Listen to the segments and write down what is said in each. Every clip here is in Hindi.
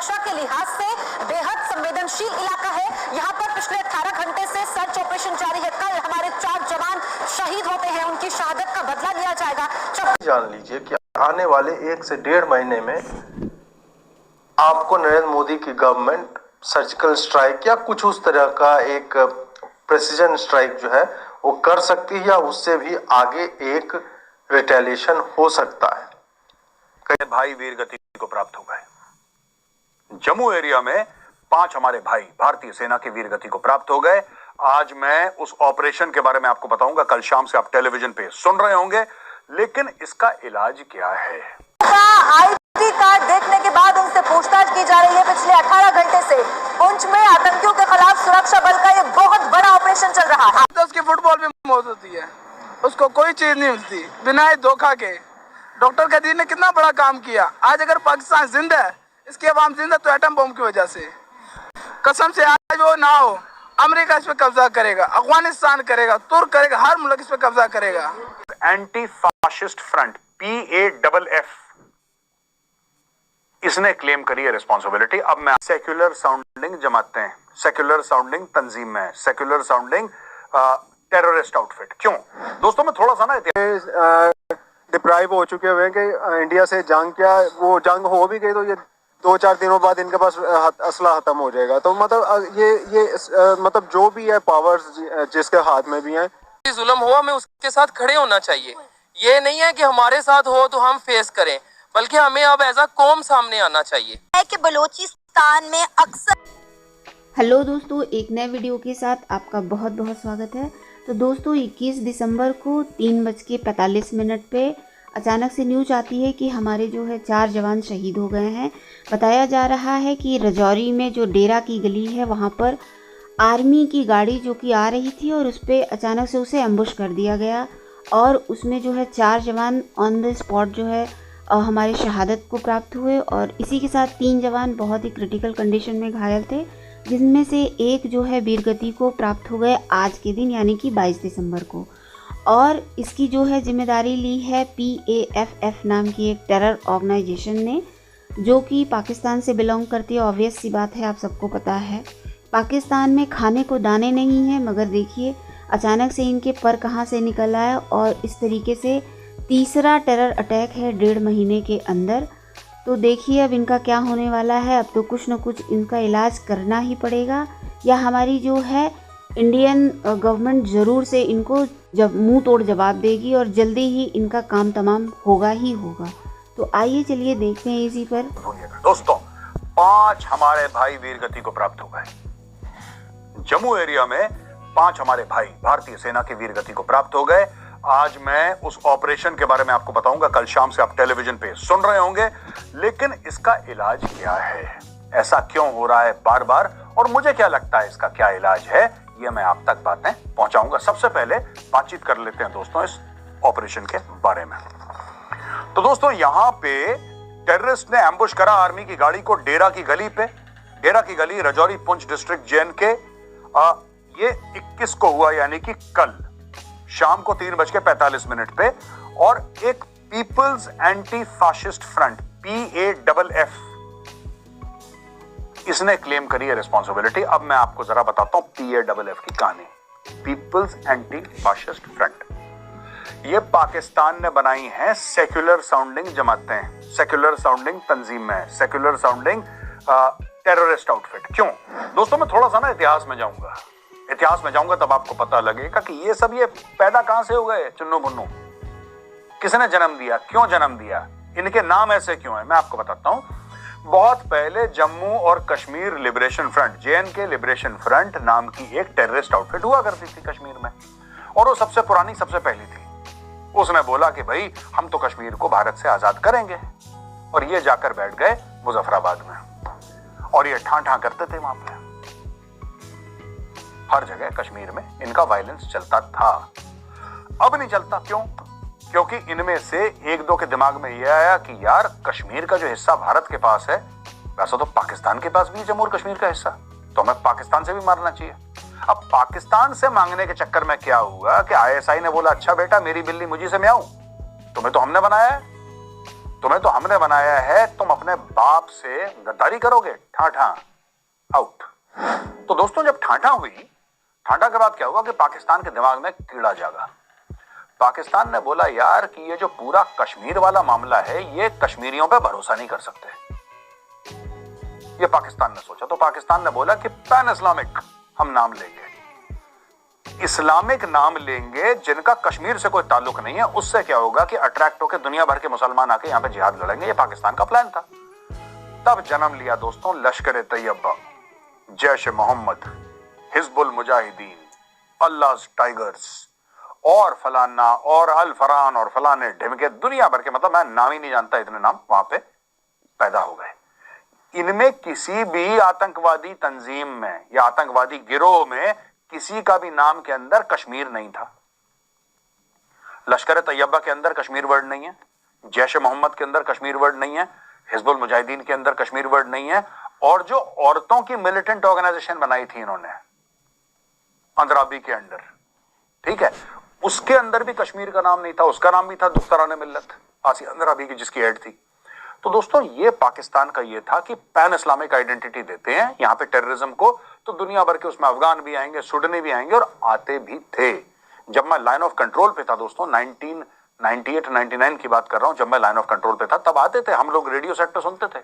सुरक्षा के लिहाज से बेहद संवेदनशील इलाका है। यहाँ पर पिछले 18 घंटे से सर्च ऑपरेशन जारी है। कल हमारे 4 जवान शहीद होते हैं, उनकी शहादत का बदला लिया जाएगा। जान लीजिए कि आने वाले 1 से 1.5 महीने में आपको नरेंद्र मोदी की गवर्नमेंट सर्जिकल स्ट्राइक या कुछ उस तरह का एक प्रेसिजन स्ट्राइक जो है वो कर सकती है, या उससे भी आगे एक रिटेलिएशन हो सकता है। कई भाई वीर गति को प्राप्त हो गए। जम्मू एरिया में 5 हमारे भाई भारतीय सेना की वीर गति को प्राप्त हो गए। आज मैं उस ऑपरेशन के बारे में आपको बताऊंगा। कल शाम से आप टेलीविजन पे सुन रहे होंगे, लेकिन इसका इलाज क्या है? आईडी कार्ड देखने के बाद उनसे पूछताछ की जा रही है। पिछले 18 घंटे से पुंछ में आतंकियों के खिलाफ सुरक्षा बल का ये बहुत बड़ा ऑपरेशन चल रहा है। 10 की फुटबॉल में मौत होती है, उसको कोई चीज नहीं मिलती बिना धोखा के। डॉक्टर कदीर ने कितना बड़ा काम किया। आज अगर पाकिस्तान जिंदा है, इसके अवाम जिंदा तो एटम बम की वजह से। कसम से आज वो ना हो, अमेरिका इस पे कब्जा करेगा, अफगानिस्तान करेगा, तुर्क करेगा, हर मुल्क इस पे कब्जा करेगा। एंटी फाशिस्ट फ्रंट PAFF इसने क्लेम करी है रिस्पॉन्सिबिलिटी। अब मैं सेक्युलर साउंडिंग जमाते हैं, सेक्युलर साउंडिंग तंजीम है, सेक्युलर साउंडिंग टेररिस्ट आउटफिट। क्यों दोस्तों, मैं थोड़ा सा ना डिप्राइव हो चुके हुए हैं कि इंडिया से जंग, क्या वो जंग हो भी गई तो ये 2-4 दिनों बाद इनके पास असला खत्म हो जाएगा। तो मतलब ये मतलब जो भी है पावर्स जिसके हाथ में भी हैं, जुल्म हुआ में उसके साथ खड़े होना चाहिए। ये नहीं है कि हमारे साथ हो तो हम फेस करें, बल्कि हमें अब एज अ कौम सामने आना चाहिए। है कि बलूचिस्तान में अक्सर। हेलो दोस्तों, एक नए वीडियो के साथ आपका बहुत बहुत स्वागत है। तो दोस्तों 21 दिसंबर को 3:45 पे अचानक से न्यूज आती है कि हमारे जो है 4 जवान शहीद हो गए हैं। बताया जा रहा है कि रजौरी में जो डेरा की गली है वहाँ पर आर्मी की गाड़ी जो कि आ रही थी और उस पर अचानक से उसे एम्बुश कर दिया गया और उसमें जो है 4 जवान ऑन द स्पॉट जो है हमारे शहादत को प्राप्त हुए और इसी के साथ 3 जवान बहुत ही क्रिटिकल कंडीशन में घायल थे, जिनमें से एक जो है वीरगति को प्राप्त हो गए आज के दिन यानी कि 22 दिसंबर को। और इसकी जो है जिम्मेदारी ली है PAFF नाम की एक टेरर ऑर्गेनाइजेशन ने, जो कि पाकिस्तान से बिलोंग करती है। ऑब्वियस सी बात है, आप सबको पता है पाकिस्तान में खाने को दाने नहीं हैं, मगर देखिए अचानक से इनके पर कहाँ से निकल आया और इस तरीके से तीसरा टेरर अटैक है 1.5 महीने के अंदर। तो देखिए अब इनका क्या होने वाला है। अब तो कुछ न कुछ इनका इलाज करना ही पड़ेगा, या हमारी जो है इंडियन गवर्नमेंट ज़रूर से इनको जब मुंह तोड़ जवाब देगी और जल्दी ही इनका काम तमाम होगा ही होगा। तो आइए चलिए देखते हैं इसी पर। दोस्तों 5 हमारे भाई वीर गति को प्राप्त हो गए। जम्मू एरिया में 5 हमारे भाई भारतीय सेना की वीर गति को प्राप्त हो गए। आज मैं उस ऑपरेशन के बारे में आपको बताऊंगा। कल शाम से आप टेलीविजन पे सुन रहे होंगे, लेकिन इसका इलाज क्या है? ऐसा क्यों हो रहा है बार बार, और मुझे क्या लगता है इसका क्या इलाज है, ये मैं आप तक बातें पहुंचाऊंगा। सबसे पहले बातचीत कर लेते हैं दोस्तों इस ऑपरेशन के बारे में। तो दोस्तों यहाँ पे टेररिस्ट ने एम्बुश करा आर्मी की गाड़ी को डेरा की गली पे। डेरा की गली रजौरी पुंछ डिस्ट्रिक्ट JNK। ये 21 को हुआ, यानी कि कल शाम को 3:45 पे। और एक People's Anti Fascist Front PAFF इसने क्लेम करी है रिस्पॉन्सिबिलिटी। अब मैं आपको जरा बताता हूं PAFF की कहानी। पीपल्स एंटी फाशिस्ट फ्रंट ये पाकिस्तान ने बनाई है सेक्युलर साउंडिंग जमातें, सेक्युलर साउंडिंग तंजीम है, सेक्युलर साउंडिंग टेररिस्ट आउटफिट। क्यों दोस्तों, मैं थोड़ा सा ना इतिहास में जाऊंगा तब आपको पता लगेगा कि ये सब ये पैदा कहां से हो गए। चुन्नू मुन्नू किसने जन्म दिया, क्यों जन्म दिया, इनके नाम ऐसे क्यों है, मैं आपको बताता हूं। बहुत पहले जम्मू और Kashmir liberation front JNK liberation front नाम की एक टेररिस्ट आउटफिट हुआ करती थी कश्मीर में, और वो सबसे पुरानी सबसे पहली थी। उसने बोला कि भाई हम तो कश्मीर को भारत से आजाद करेंगे, और ये जाकर बैठ गए मुजफ्फराबाद में और ये ठां करते थे। वहां पे हर जगह कश्मीर में इनका वायलेंस चलता था। अब नहीं चलता। क्यों? क्योंकि इनमें से 1-2 के दिमाग में यह आया कि यार कश्मीर का जो हिस्सा भारत के पास है, वैसा तो पाकिस्तान के पास भी है जम्मू और कश्मीर का हिस्सा, तो हमें पाकिस्तान से भी मारना चाहिए। अब पाकिस्तान से मांगने के चक्कर में क्या हुआ कि ISI ने बोला अच्छा बेटा मेरी बिल्ली मुझी से म्याऊं, तुम्हें तो हमने बनाया है, तुम्हें तो हमने बनाया है, तुम अपने बाप से गद्दारी करोगे? ठाठा आउट। तो दोस्तों जब ठाठा हुई, ठाठा के बाद क्या हुआ कि पाकिस्तान के दिमाग में कीड़ा जागा। पाकिस्तान ने बोला यार कि ये जो पूरा कश्मीर वाला मामला है, ये कश्मीरियों पे भरोसा नहीं कर सकते। ये पाकिस्तान ने सोचा, तो पाकिस्तान ने बोला कि पैन इस्लामिक हम नाम लेंगे, इस्लामिक नाम लेंगे जिनका कश्मीर से कोई ताल्लुक नहीं है। उससे क्या होगा कि अट्रैक्ट होकर दुनिया भर के मुसलमान आके यहां पे जिहाद लड़ेंगे। ये पाकिस्तान का प्लान था। तब जन्म लिया दोस्तों लश्कर तैयबा, जैश मोहम्मद, हिजबुल मुजाहिदीन, अल्लाह टाइगर्स और फलाना और अल फरान और फलाने ढिमके, दुनिया भर के, मतलब मैं नाम ही नहीं जानता इतने नाम वहां पे पैदा हो गए। इनमें किसी भी आतंकवादी तंजीम में या आतंकवादी गिरोह में किसी का भी नाम के अंदर कश्मीर नहीं था। लश्कर तैयबा के अंदर कश्मीर वर्ड नहीं है, जैश मोहम्मद के अंदर कश्मीर वर्ड नहीं है, हिजबुल मुजाहिदीन के अंदर कश्मीर वर्ड नहीं है, और जो औरतों की मिलिटेंट ऑर्गेनाइजेशन बनाई थी इन्होंने अंद्राबी के अंडर, ठीक है, उसके अंदर भी कश्मीर का नाम नहीं था। उसका नाम भी था दुख्तरान मिल्लत आसिया अंद्राबी की, जिसकी हेड थी। तो दोस्तों ये पाकिस्तान का ये था कि पैन इस्लामिक आइडेंटिटी देते हैं यहां पे टेररिज्म को, तो दुनिया भर के उसमें अफगान भी आएंगे, सुडनी भी आएंगे, और आते भी थे। जब मैं लाइन ऑफ कंट्रोल पे था दोस्तों, 1998-99 की बात कर रहा हूं, जब मैं लाइन ऑफ कंट्रोल पे था तब आते थे। हम लोग रेडियो सेट पे सुनते थे,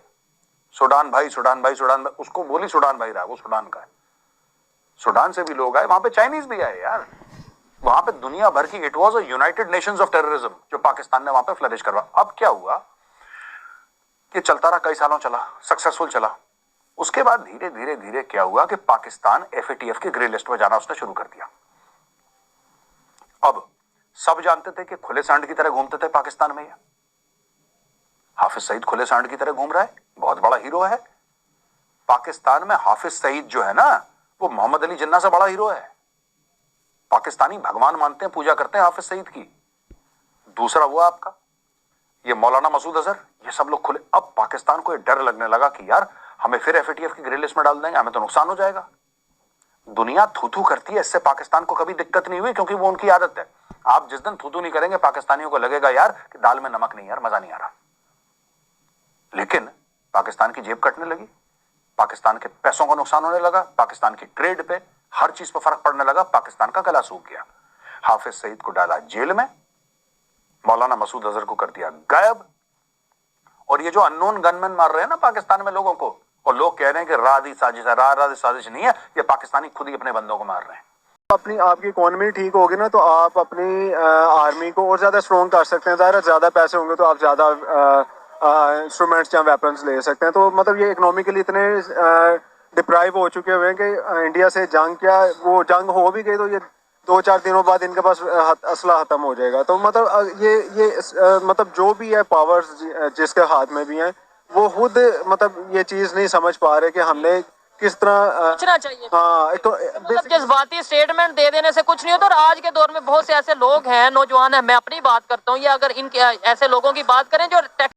सूडान भाई, सूडान भाई, सूडान भाई, उसको बोली सूडान भाई रहा, वो सूडान का है। सूडान से भी लोग आए, वहां पे चाइनीज भी आए यार, वहां पे दुनिया भर की, it was a United Nations of terrorism जो पाकिस्तान ने वहां पे फ्लरिश करवा। अब क्या हुआ कि चलता रहा, कई सालों चला, सक्सेसफुल चला। उसके बाद धीरे धीरे धीरे क्या हुआ कि पाकिस्तान FATF की ग्रे लिस्ट में जाना उसने शुरू कर दिया। अब सब जानते थे कि खुले सांड की तरह घूमते थे पाकिस्तान में। हाफिज सईद खुले सांड की तरह घूम रहा है, बहुत बड़ा हीरो है पाकिस्तान में। हाफिज सईद जो है ना, वो मोहम्मद अली जिन्ना से बड़ा हीरो है। पाकिस्तानी भगवान मानते हैं, पूजा करते हैं हाफिज सईद की। दूसरा वो आपका ये मौलाना मसूद अजहर, ये सब लोग खुले। अब पाकिस्तान को ये डर लगने लगा कि यार हमें फिर FATF की ग्रे लिस्ट में डाल देंगे, हमें तो नुकसान हो जाएगा। दुनिया थू-थू करती है, इससे पाकिस्तान को कभी दिक्कत नहीं हुई, क्योंकि वो उनकी आदत है। आप जिस दिन थू-थू नहीं करेंगे, पाकिस्तानियों को लगेगा यार कि दाल में नमक नहीं, यार मजा नहीं आ रहा। लेकिन पाकिस्तान की जेब कटने लगी, पाकिस्तान के पैसों का नुकसान होने लगा, पाकिस्तान की ट्रेड पे, हर चीज पर फर्क पड़ने लगा, पाकिस्तान का गला सूख गया। हाफिज सईद को डाला जेल में, मौलाना मसूद अजहर को कर दिया गायब, और ये जो अननोन गनमैन मार रहे हैं ना पाकिस्तान में लोगों को, और लोग कह रहे हैं कि राधी साजिश है, राधी साजिश नहीं है, ये पाकिस्तानी खुद ही अपने बंदों को मार रहे हैं। अपनी आपकी इकोनॉमी ठीक होगी ना, तो आप अपनी आर्मी को और ज्यादा स्ट्रॉन्ग कर सकते हैं। ज़ाहिर ज्यादा पैसे होंगे तो आप ज्यादा इंस्ट्रूमेंट्स या वेपन्स ले सकते हैं। तो मतलब ये इकोनॉमिकली इतने डिप्राइव हो चुके हुए हैं कि इंडिया से जंग, क्या वो जंग हो भी गई तो ये 2-4 दिनों बाद इनके पास असला खत्म हो जाएगा। तो मतलब ये मतलब जो भी है पावर्स जिसके हाथ में भी हैं, वो खुद मतलब ये चीज नहीं समझ पा रहे कि हमने किस तरह सोचना चाहिए। हाँ, तो मतलब जज्बाती स्टेटमेंट दे देने से कुछ नहीं होता। और आज के दौर में बहुत से ऐसे लोग हैं, नौजवान हैं, मैं अपनी बात करता हूँ, या अगर इन ऐसे लोगों की बात करें जो